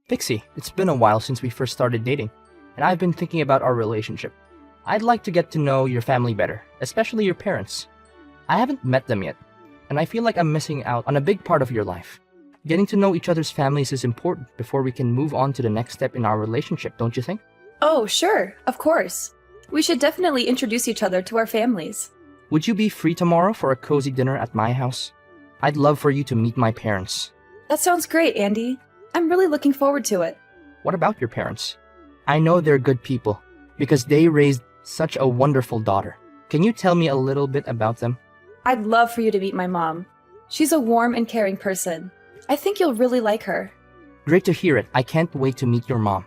Pixie, it's been a while since we first started dating, and I've been thinking about our relationship. I'd like to get to know your family better, especially your parents. I haven't met them yet, and I feel like I'm missing out on a big part of your life. Getting to know each other's families is important before we can move on to the next step in our relationship, don't you think? Oh, sure, of course. We should definitely introduce each other to our families. Would you be free tomorrow for a cozy dinner at my house? I'd love for you to meet my parents. That sounds great, Andy. I'm really looking forward to it. What about your parents? I know they're good people, because they raised such a wonderful daughter. Can you tell me a little bit about them? I'd love for you to meet my mom. She's a warm and caring person. I think you'll really like her. Great to hear it. I can't wait to meet your mom.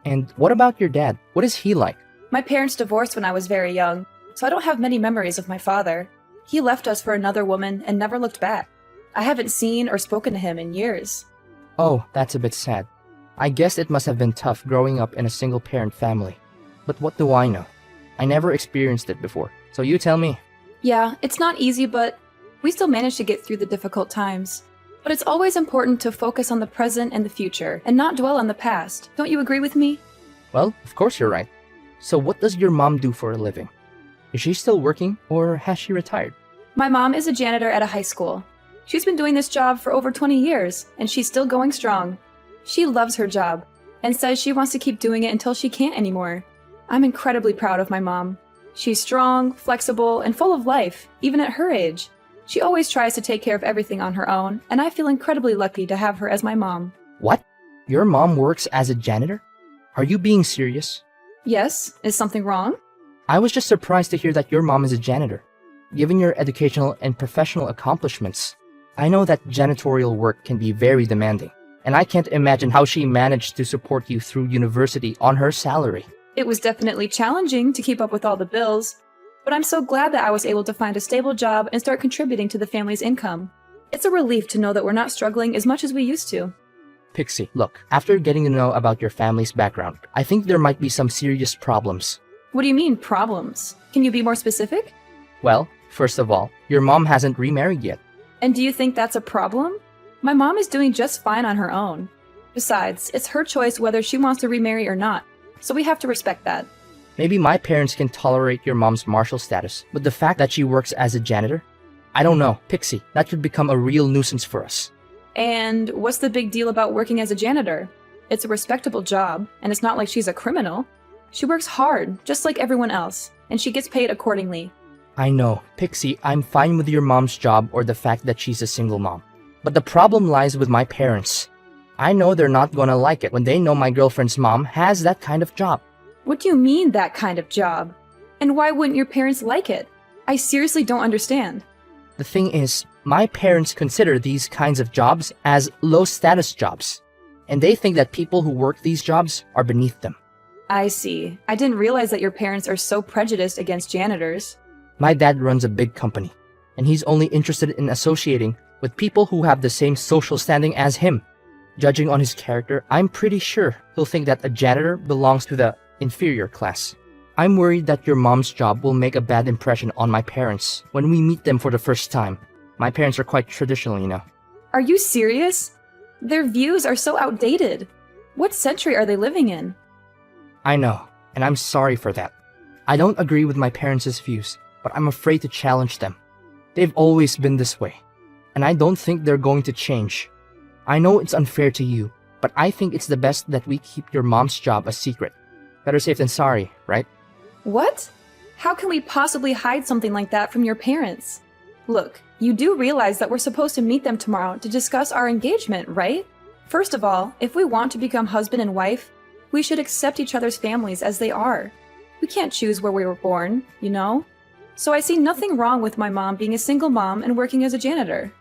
And what about your dad? What is he like? My parents divorced when I was very young, so I don't have many memories of my father. He left us for another woman and never looked back. I haven't seen or spoken to him in years. Oh, that's a bit sad. I guess it must have been tough growing up in a single-parent family. But what do I know? I never experienced it before, so you tell me. Yeah, it's not easy, but we still manage to get through the difficult times. But it's always important to focus on the present and the future, and not dwell on the past. Don't you agree with me? Well, of course you're right. So what does your mom do for a living? Is she still working, or has she retired? My mom is a janitor at a high school. She's been doing this job for over 20 years, and she's still going strong. She loves her job, and says she wants to keep doing it until she can't anymore. I'm incredibly proud of my mom. She's strong, flexible, and full of life, even at her age. She always tries to take care of everything on her own, and I feel incredibly lucky to have her as my mom. What? Your mom works as a janitor? Are you being serious? Yes, is something wrong? I was just surprised to hear that your mom is a janitor. Given your educational and professional accomplishments, I know that janitorial work can be very demanding, and I can't imagine how she managed to support you through university on her salary. It was definitely challenging to keep up with all the bills, but I'm so glad that I was able to find a stable job and start contributing to the family's income. It's a relief to know that we're not struggling as much as we used to. Pixie, look, after getting to know about your family's background, I think there might be some serious problems. What do you mean, problems? Can you be more specific? Well, first of all, your mom hasn't remarried yet. And do you think that's a problem? My mom is doing just fine on her own. Besides, it's her choice whether she wants to remarry or not, so we have to respect that. Maybe my parents can tolerate your mom's martial status, but the fact that she works as a janitor? I don't know, Pixie, that could become a real nuisance for us. And what's the big deal about working as a janitor? It's a respectable job, and it's not like she's a criminal. She works hard, just like everyone else, and she gets paid accordingly. I know, Pixie, I'm fine with your mom's job or the fact that she's a single mom. But the problem lies with my parents. I know they're not gonna like it when they know my girlfriend's mom has that kind of job. What do you mean, that kind of job? And why wouldn't your parents like it? I seriously don't understand. The thing is, my parents consider these kinds of jobs as low-status jobs, and they think that people who work these jobs are beneath them. I see. I didn't realize that your parents are so prejudiced against janitors. My dad runs a big company, and he's only interested in associating with people who have the same social standing as him. Judging on his character, I'm pretty sure he'll think that a janitor belongs to the inferior class. I'm worried that your mom's job will make a bad impression on my parents when we meet them for the first time. My parents are quite traditional, you know. Are you serious? Their views are so outdated. What century are they living in? I know, and I'm sorry for that. I don't agree with my parents' views, but I'm afraid to challenge them. They've always been this way, and I don't think they're going to change. I know it's unfair to you, but I think it's the best that we keep your mom's job a secret. Better safe than sorry, right? What? How can we possibly hide something like that from your parents? Look, you do realize that we're supposed to meet them tomorrow to discuss our engagement, right? First of all, if we want to become husband and wife, we should accept each other's families as they are. We can't choose where we were born, you know? So I see nothing wrong with my mom being a single mom and working as a janitor.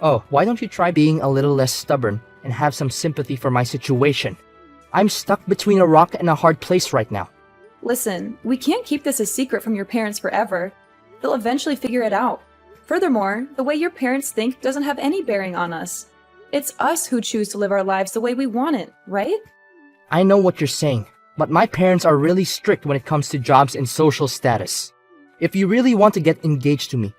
Oh, why don't you try being a little less stubborn and have some sympathy for my situation? I'm stuck between a rock and a hard place right now. Listen, we can't keep this a secret from your parents forever. They'll eventually figure it out. Furthermore, the way your parents think doesn't have any bearing on us. It's us who choose to live our lives the way we want it, right? I know what you're saying, but my parents are really strict when it comes to jobs and social status. If you really want to get engaged to me,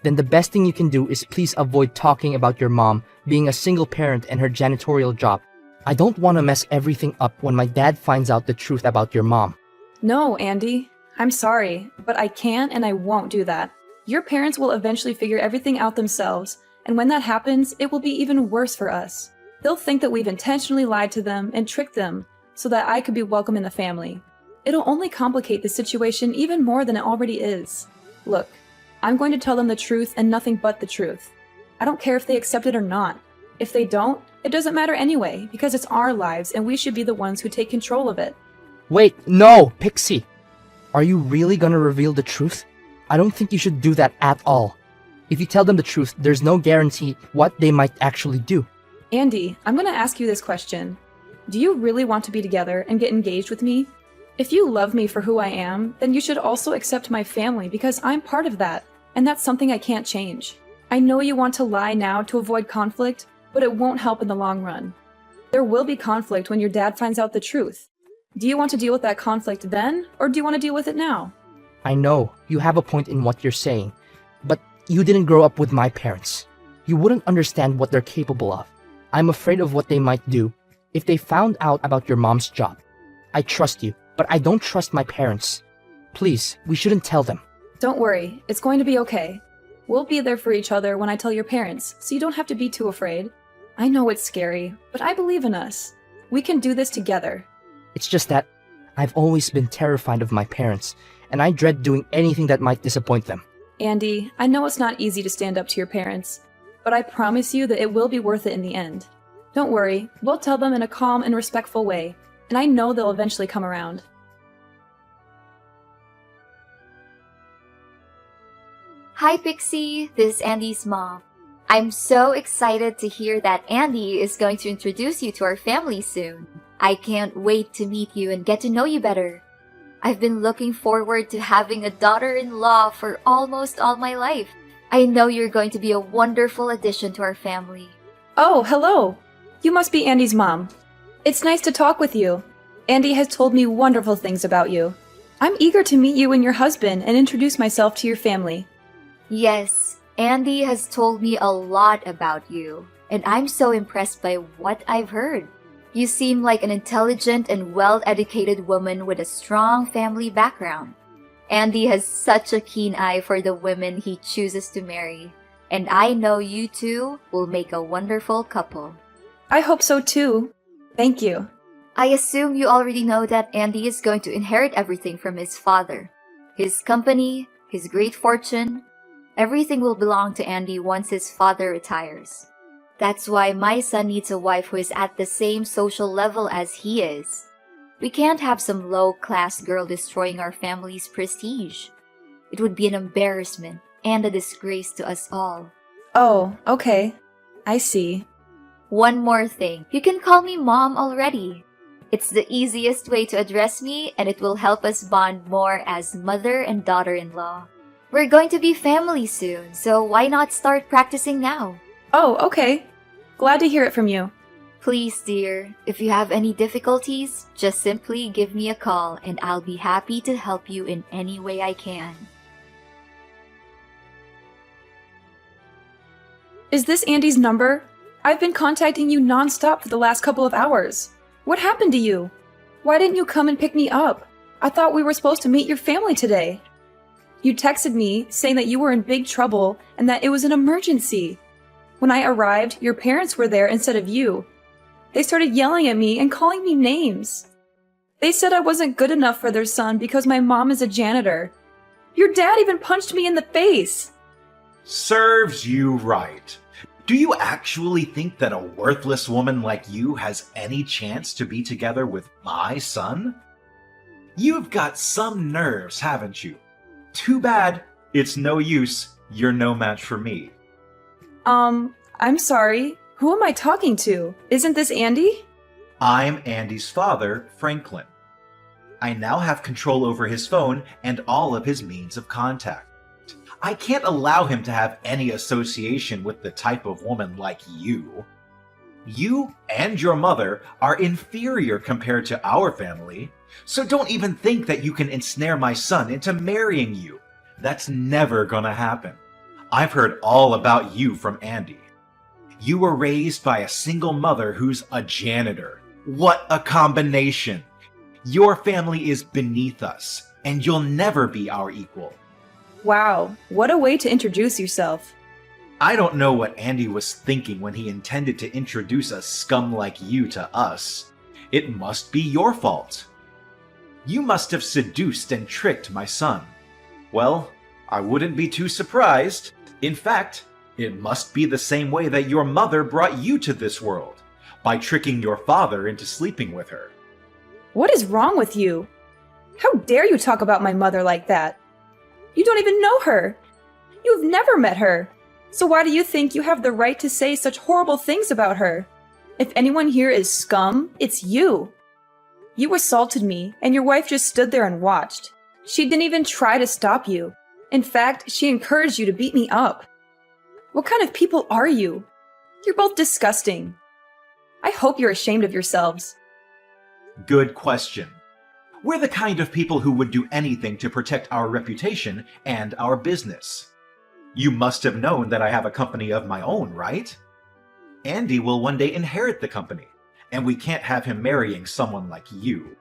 then the best thing you can do is please avoid talking about your mom being a single parent and her janitorial job. I don't want to mess everything up when my dad finds out the truth about your mom. No, Andy. I'm sorry, but I can't and I won't do that. Your parents will eventually figure everything out themselves, and when that happens, it will be even worse for us. They'll think that we've intentionally lied to them and tricked them so that I could be welcome in the family. It'll only complicate the situation even more than it already is. Look, I'm going to tell them the truth and nothing but the truth. I don't care if they accept it or not. If they don't, it doesn't matter anyway, because it's our lives and we should be the ones who take control of it. Wait, no, Pixie! Are you really gonna reveal the truth? I don't think you should do that at all. If you tell them the truth, there's no guarantee what they might actually do. Andy, I'm going to ask you this question. Do you really want to be together and get engaged with me? If you love me for who I am, then you should also accept my family because I'm part of that, and that's something I can't change. I know you want to lie now to avoid conflict, but it won't help in the long run. There will be conflict when your dad finds out the truth. Do you want to deal with that conflict then, or do you want to deal with it now? I know you have a point in what you're saying, but you didn't grow up with my parents. You wouldn't understand what they're capable of. I'm afraid of what they might do if they found out about your mom's job. I trust you, but I don't trust my parents. Please, we shouldn't tell them. Don't worry, it's going to be okay. We'll be there for each other when I tell your parents, so you don't have to be too afraid. I know it's scary, but I believe in us. We can do this together. It's just that I've always been terrified of my parents, and I dread doing anything that might disappoint them. Andy, I know it's not easy to stand up to your parents, but I promise you that it will be worth it in the end. Don't worry, we'll tell them in a calm and respectful way, and I know they'll eventually come around. Hi Pixie, this is Andy's mom. I'm so excited to hear that Andy is going to introduce you to our family soon. I can't wait to meet you and get to know you better. I've been looking forward to having a daughter-in-law for almost all my life. I know you're going to be a wonderful addition to our family. Oh, hello! You must be Andy's mom. It's nice to talk with you. Andy has told me wonderful things about you. I'm eager to meet you and your husband and introduce myself to your family. Yes, Andy has told me a lot about you, and I'm so impressed by what I've heard. You seem like an intelligent and well-educated woman with a strong family background. Andy has such a keen eye for the women he chooses to marry, and I know you two will make a wonderful couple. I hope so too. Thank you. I assume you already know that Andy is going to inherit everything from his father. His company, his great fortune, everything will belong to Andy once his father retires. That's why my son needs a wife who is at the same social level as he is. We can't have some low-class girl destroying our family's prestige. It would be an embarrassment and a disgrace to us all. Oh, okay. I see. One more thing. You can call me Mom already. It's the easiest way to address me, and it will help us bond more as mother and daughter-in-law. We're going to be family soon, so why not start practicing now? Oh, okay. Glad to hear it from you. Please, dear, if you have any difficulties, just simply give me a call and I'll be happy to help you in any way I can. Is this Andy's number? I've been contacting you nonstop for the last couple of hours. What happened to you? Why didn't you come and pick me up? I thought we were supposed to meet your family today. You texted me saying that you were in big trouble and that it was an emergency. When I arrived, your parents were there instead of you. They started yelling at me and calling me names. They said I wasn't good enough for their son because my mom is a janitor. Your dad even punched me in the face. Serves you right. Do you actually think that a worthless woman like you has any chance to be together with my son? You've got some nerves, haven't you? Too bad. It's no use. You're no match for me. I'm sorry. Who am I talking to? Isn't this Andy? I'm Andy's father, Franklin. I now have control over his phone and all of his means of contact. I can't allow him to have any association with the type of woman like you. You and your mother are inferior compared to our family, so don't even think that you can ensnare my son into marrying you. That's never gonna happen. I've heard all about you from Andy. You were raised by a single mother who's a janitor. What a combination! Your family is beneath us, and you'll never be our equal. Wow, what a way to introduce yourself. I don't know what Andy was thinking when he intended to introduce a scum like you to us. It must be your fault. You must have seduced and tricked my son. Well, I wouldn't be too surprised. In fact, it must be the same way that your mother brought you to this world, by tricking your father into sleeping with her. What is wrong with you? How dare you talk about my mother like that? You don't even know her. You've never met her. So why do you think you have the right to say such horrible things about her? If anyone here is scum, it's you. You assaulted me, and your wife just stood there and watched. She didn't even try to stop you. In fact, she encouraged you to beat me up. What kind of people are you? You're both disgusting. I hope you're ashamed of yourselves. Good question. We're the kind of people who would do anything to protect our reputation and our business. You must have known that I have a company of my own, right? Andy will one day inherit the company, and we can't have him marrying someone like you.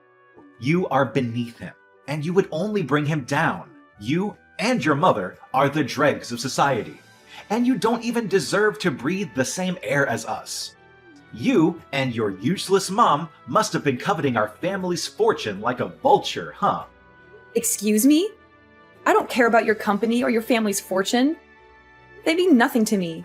You are beneath him, and you would only bring him down. You and your mother are the dregs of society, and you don't even deserve to breathe the same air as us. You and your useless mom must have been coveting our family's fortune like a vulture, huh? Excuse me? I don't care about your company or your family's fortune. They mean nothing to me.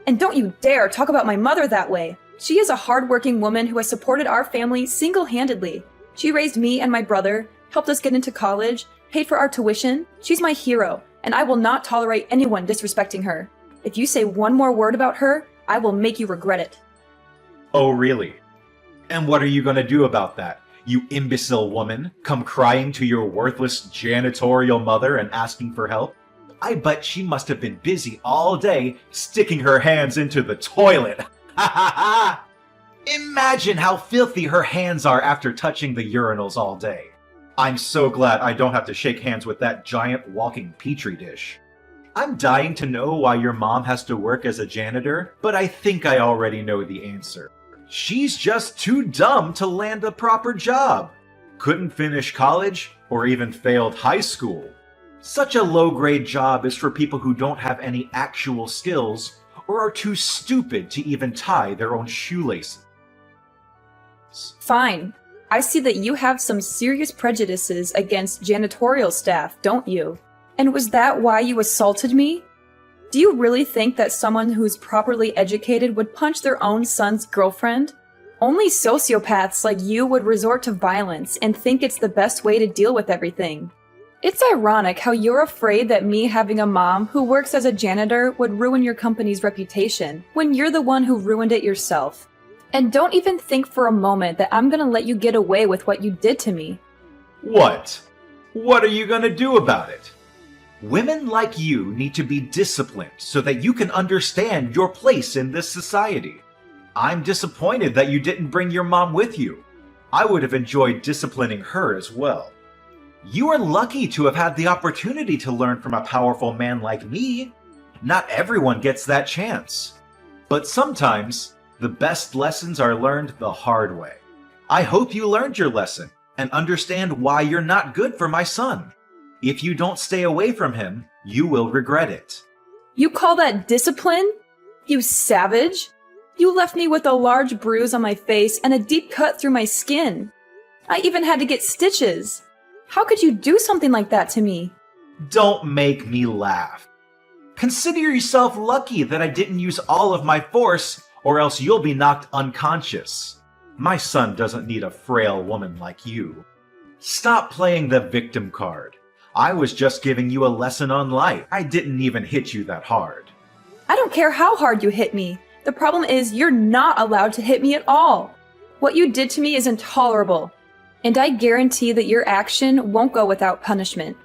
And don't you dare talk about my mother that way. She is a hardworking woman who has supported our family single-handedly. She raised me and my brother, helped us get into college, paid for our tuition. She's my hero, and I will not tolerate anyone disrespecting her. If you say one more word about her, I will make you regret it. Oh, really? And what are you gonna do about that, you imbecile woman? Come crying to your worthless janitorial mother and asking for help? I bet she must have been busy all day sticking her hands into the toilet. Ha ha ha! Imagine how filthy her hands are after touching the urinals all day. I'm so glad I don't have to shake hands with that giant walking petri dish. I'm dying to know why your mom has to work as a janitor, but I think I already know the answer. She's just too dumb to land a proper job. Couldn't finish college or even failed high school. Such a low-grade job is for people who don't have any actual skills or are too stupid to even tie their own shoelaces. Fine. I see that you have some serious prejudices against janitorial staff, don't you? And was that why you assaulted me? Do you really think that someone who's properly educated would punch their own son's girlfriend? Only sociopaths like you would resort to violence and think it's the best way to deal with everything. It's ironic how you're afraid that me having a mom who works as a janitor would ruin your company's reputation, when you're the one who ruined it yourself. And don't even think for a moment that I'm gonna let you get away with what you did to me. What? What are you gonna do about it? Women like you need to be disciplined so that you can understand your place in this society. I'm disappointed that you didn't bring your mom with you. I would have enjoyed disciplining her as well. You are lucky to have had the opportunity to learn from a powerful man like me. Not everyone gets that chance. But sometimes, the best lessons are learned the hard way. I hope you learned your lesson and understand why you're not good for my son. If you don't stay away from him, you will regret it. You call that discipline? You savage! You left me with a large bruise on my face and a deep cut through my skin. I even had to get stitches. How could you do something like that to me? Don't make me laugh. Consider yourself lucky that I didn't use all of my force, or else you'll be knocked unconscious. My son doesn't need a frail woman like you. Stop playing the victim card. I was just giving you a lesson on life. I didn't even hit you that hard. I don't care how hard you hit me. The problem is you're not allowed to hit me at all. What you did to me is intolerable. And I guarantee that your action won't go without punishment.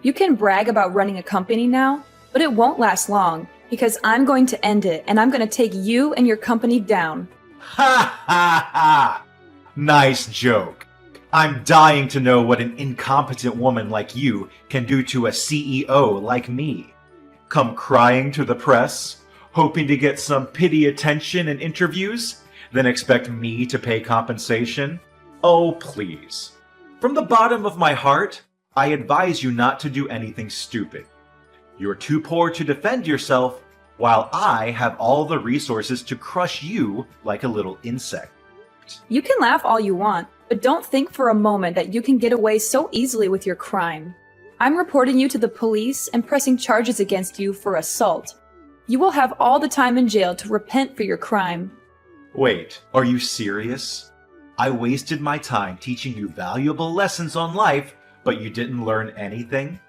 You can brag about running a company now, but it won't last long, because I'm going to end it, and I'm going to take you and your company down. Ha ha ha! Nice joke. I'm dying to know what an incompetent woman like you can do to a CEO like me. Come crying to the press, Hoping to get some pity attention in interviews, then expect me to pay compensation? Oh, please. From the bottom of my heart, I advise you not to do anything stupid. You're too poor to defend yourself, while I have all the resources to crush you like a little insect. You can laugh all you want, but don't think for a moment that you can get away so easily with your crime. I'm reporting you to the police and pressing charges against you for assault. You will have all the time in jail to repent for your crime. Wait, are you serious? I wasted my time teaching you valuable lessons on life, but you didn't learn anything?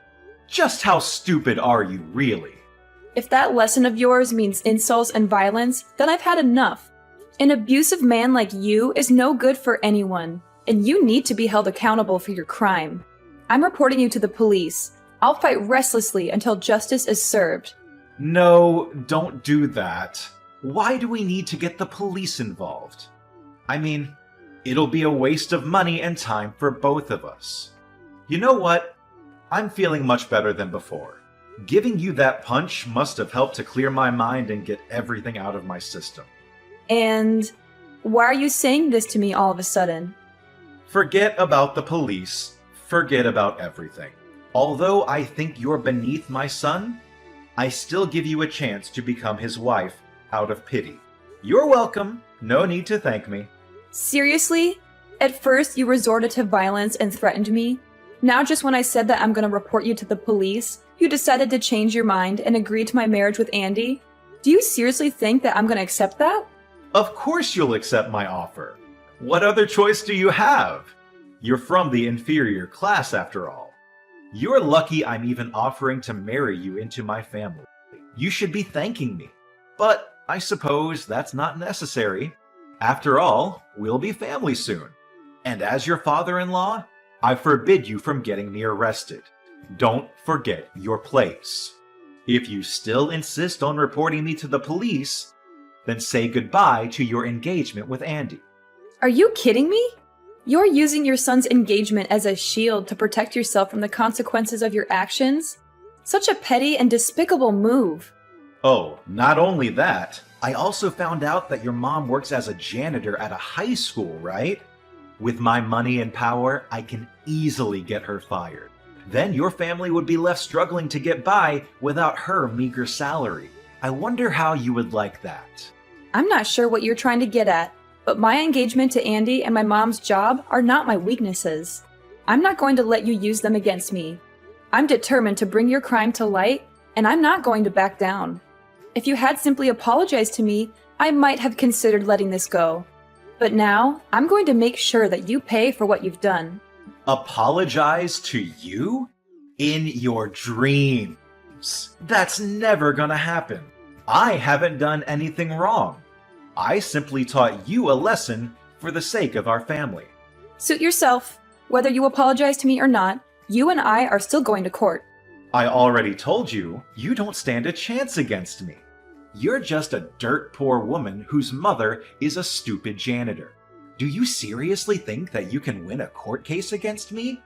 Just how stupid are you, really? If that lesson of yours means insults and violence, then I've had enough. An abusive man like you is no good for anyone, and you need to be held accountable for your crime. I'm reporting you to the police. I'll fight restlessly until justice is served. No, don't do that. Why do we need to get the police involved? I mean, it'll be a waste of money and time for both of us. You know what? I'm feeling much better than before. Giving you that punch must have helped to clear my mind and get everything out of my system. And why are you saying this to me all of a sudden? Forget about the police. Forget about everything. Although I think you're beneath my son, I still give you a chance to become his wife out of pity. You're welcome. No need to thank me. Seriously? At first you resorted to violence and threatened me. Now just when I said that I'm going to report you to the police, you decided to change your mind and agree to my marriage with Andy? Do you seriously think that I'm going to accept that? Of course you'll accept my offer. What other choice do you have? You're from the inferior class after all. You're lucky I'm even offering to marry you into my family. You should be thanking me. But I suppose that's not necessary. After all, we'll be family soon. And as your father-in-law, I forbid you from getting me arrested. Don't forget your place. If you still insist on reporting me to the police, then say goodbye to your engagement with Andy. Are you kidding me? You're using your son's engagement as a shield to protect yourself from the consequences of your actions? Such a petty and despicable move. Oh, not only that, I also found out that your mom works as a janitor at a high school, right? With my money and power, I can easily get her fired. Then your family would be left struggling to get by without her meager salary. I wonder how you would like that. I'm not sure what you're trying to get at, but my engagement to Andy and my mom's job are not my weaknesses. I'm not going to let you use them against me. I'm determined to bring your crime to light, and I'm not going to back down. If you had simply apologized to me, I might have considered letting this go. But now, I'm going to make sure that you pay for what you've done. Apologize to you? In your dreams. That's never gonna happen. I haven't done anything wrong. I simply taught you a lesson for the sake of our family. Suit yourself. Whether you apologize to me or not, you and I are still going to court. I already told you, you don't stand a chance against me. You're just a dirt poor woman whose mother is a stupid janitor. Do you seriously think that you can win a court case against me?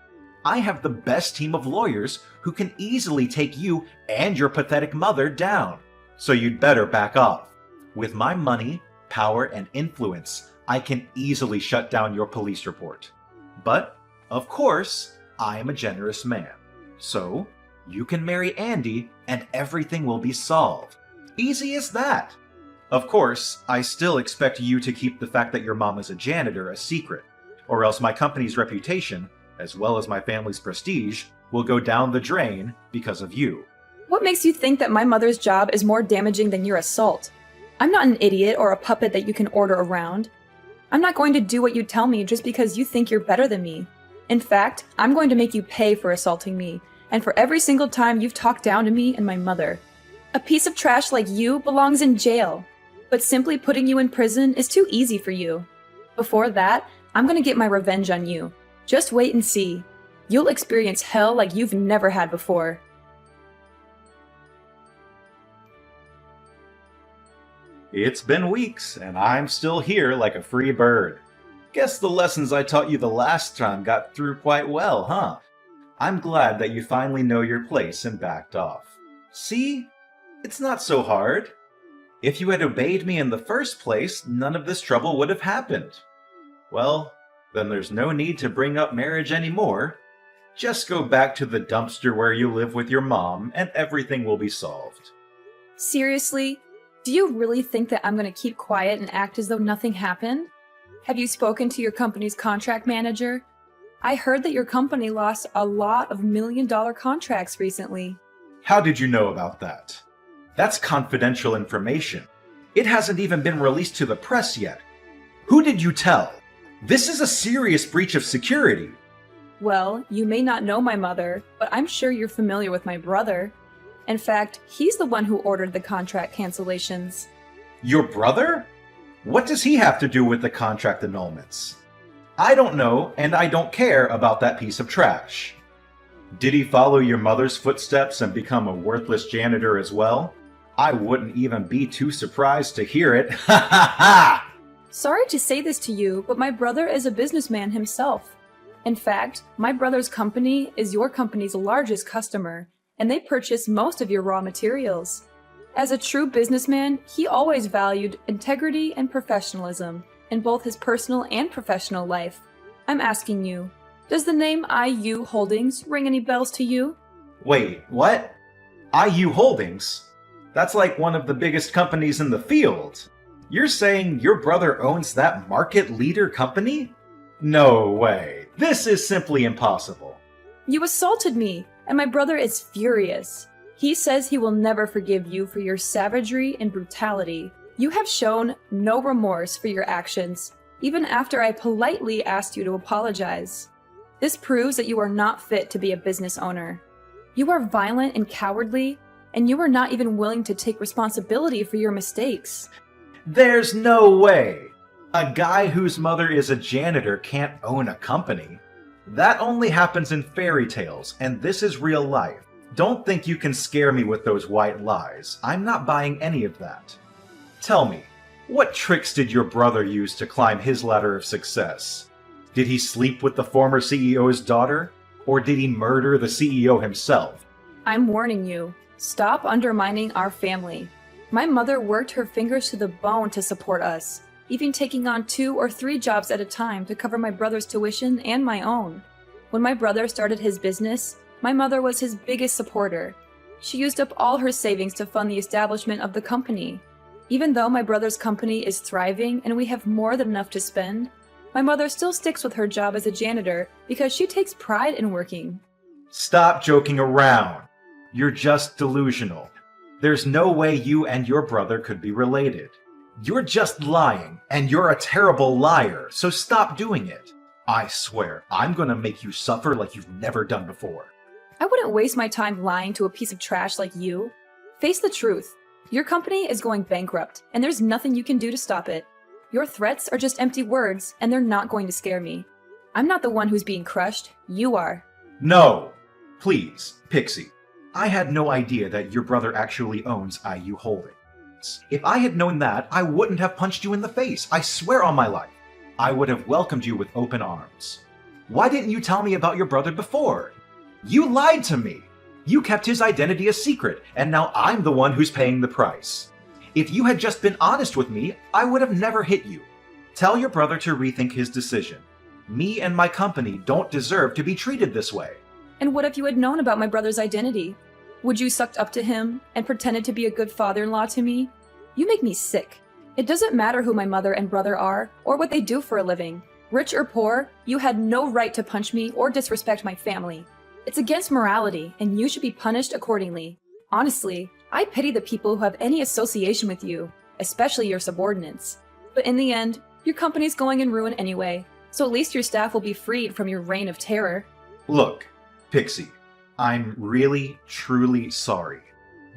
I have the best team of lawyers who can easily take you and your pathetic mother down. So you'd better back off. With my money, power, and influence, I can easily shut down your police report. But, of course, I am a generous man. So, you can marry Andy and everything will be solved. Easy as that. Of course, I still expect you to keep the fact that your mom is a janitor a secret, or else my company's reputation, as well as my family's prestige, will go down the drain because of you. What makes you think that my mother's job is more damaging than your assault? I'm not an idiot or a puppet that you can order around. I'm not going to do what you tell me just because you think you're better than me. In fact, I'm going to make you pay for assaulting me, and for every single time you've talked down to me and my mother. A piece of trash like you belongs in jail, but simply putting you in prison is too easy for you. Before that, I'm going to get my revenge on you. Just wait and see. You'll experience hell like you've never had before. It's been weeks, and I'm still here like a free bird. Guess the lessons I taught you the last time got through quite well, huh? I'm glad that you finally know your place and backed off. See? It's not so hard. If you had obeyed me in the first place, none of this trouble would have happened. Well, then there's no need to bring up marriage anymore. Just go back to the dumpster where you live with your mom, and everything will be solved. Seriously? Do you really think that I'm going to keep quiet and act as though nothing happened? Have you spoken to your company's contract manager? I heard that your company lost a lot of million-dollar contracts recently. How did you know about that? That's confidential information. It hasn't even been released to the press yet. Who did you tell? This is a serious breach of security. Well, you may not know my mother, but I'm sure you're familiar with my brother. In fact, he's the one who ordered the contract cancellations. Your brother? What does he have to do with the contract annulments? I don't know, and I don't care about that piece of trash. Did he follow your mother's footsteps and become a worthless janitor as well? I wouldn't even be too surprised to hear it. Ha ha ha! Sorry to say this to you, but my brother is a businessman himself. In fact, my brother's company is your company's largest customer, and they purchase most of your raw materials. As a true businessman, he always valued integrity and professionalism in both his personal and professional life. I'm asking you, does the name IU Holdings ring any bells to you? Wait, what? IU Holdings? That's like one of the biggest companies in the field. You're saying your brother owns that market leader company? No way. This is simply impossible. You assaulted me, and my brother is furious. He says he will never forgive you for your savagery and brutality. You have shown no remorse for your actions, even after I politely asked you to apologize. This proves that you are not fit to be a business owner. You are violent and cowardly, and you are not even willing to take responsibility for your mistakes. There's no way. A guy whose mother is a janitor can't own a company. That only happens in fairy tales, and this is real life. Don't think you can scare me with those white lies. I'm not buying any of that. Tell me, what tricks did your brother use to climb his ladder of success? Did he sleep with the former CEO's daughter? Or did he murder the CEO himself? I'm warning you, stop undermining our family. My mother worked her fingers to the bone to support us, even taking on 2 or 3 jobs at a time to cover my brother's tuition and my own. When my brother started his business, my mother was his biggest supporter. She used up all her savings to fund the establishment of the company. Even though my brother's company is thriving and we have more than enough to spend, my mother still sticks with her job as a janitor because she takes pride in working. Stop joking around. You're just delusional. There's no way you and your brother could be related. You're just lying, and you're a terrible liar, so stop doing it. I swear, I'm gonna make you suffer like you've never done before. I wouldn't waste my time lying to a piece of trash like you. Face the truth. Your company is going bankrupt, and there's nothing you can do to stop it. Your threats are just empty words, and they're not going to scare me. I'm not the one who's being crushed. You are. No! Please, Pixie. I had no idea that your brother actually owns IU Holdings. If I had known that, I wouldn't have punched you in the face. I swear on my life. I would have welcomed you with open arms. Why didn't you tell me about your brother before? You lied to me. You kept his identity a secret, and now I'm the one who's paying the price. If you had just been honest with me, I would have never hit you. Tell your brother to rethink his decision. Me and my company don't deserve to be treated this way. And what if you had known about my brother's identity? Would you sucked up to him and pretended to be a good father-in-law to me? You make me sick. It doesn't matter who my mother and brother are or what they do for a living. Rich or poor, you had no right to punch me or disrespect my family. It's against morality, and you should be punished accordingly. Honestly, I pity the people who have any association with you, especially your subordinates. But in the end, your company's going in ruin anyway, so at least your staff will be freed from your reign of terror. Look, Pixie, I'm really, truly sorry.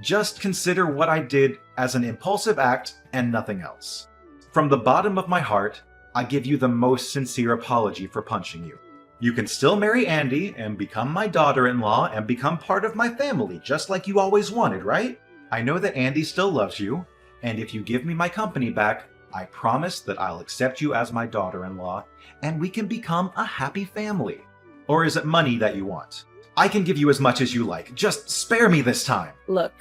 Just consider what I did as an impulsive act and nothing else. From the bottom of my heart, I give you the most sincere apology for punching you. You can still marry Andy and become my daughter-in-law and become part of my family, just like you always wanted, right? I know that Andy still loves you, and if you give me my company back, I promise that I'll accept you as my daughter-in-law, and we can become a happy family. Or is it money that you want? I can give you as much as you like. Just spare me this time. Look,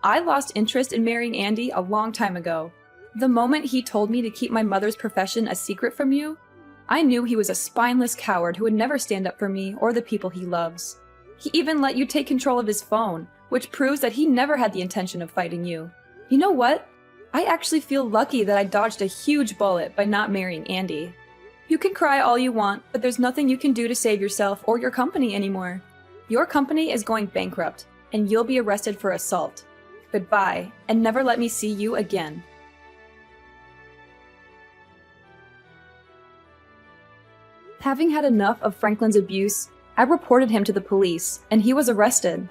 I lost interest in marrying Andy a long time ago. The moment he told me to keep my mother's profession a secret from you, I knew he was a spineless coward who would never stand up for me or the people he loves. He even let you take control of his phone, which proves that he never had the intention of fighting you. You know what? I actually feel lucky that I dodged a huge bullet by not marrying Andy. You can cry all you want, but there's nothing you can do to save yourself or your company anymore. Your company is going bankrupt, and you'll be arrested for assault. Goodbye, and never let me see you again. Having had enough of Franklin's abuse, I reported him to the police, and he was arrested.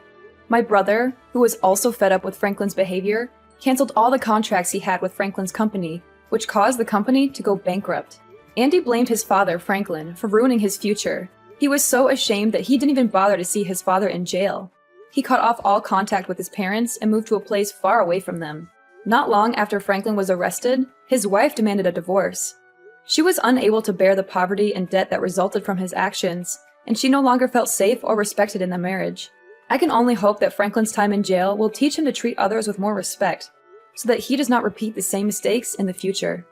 My brother, who was also fed up with Franklin's behavior, canceled all the contracts he had with Franklin's company, which caused the company to go bankrupt. Andy blamed his father, Franklin, for ruining his future. He was so ashamed that he didn't even bother to see his father in jail. He cut off all contact with his parents and moved to a place far away from them. Not long after Franklin was arrested, his wife demanded a divorce. She was unable to bear the poverty and debt that resulted from his actions, and she no longer felt safe or respected in the marriage. I can only hope that Franklin's time in jail will teach him to treat others with more respect, so that he does not repeat the same mistakes in the future.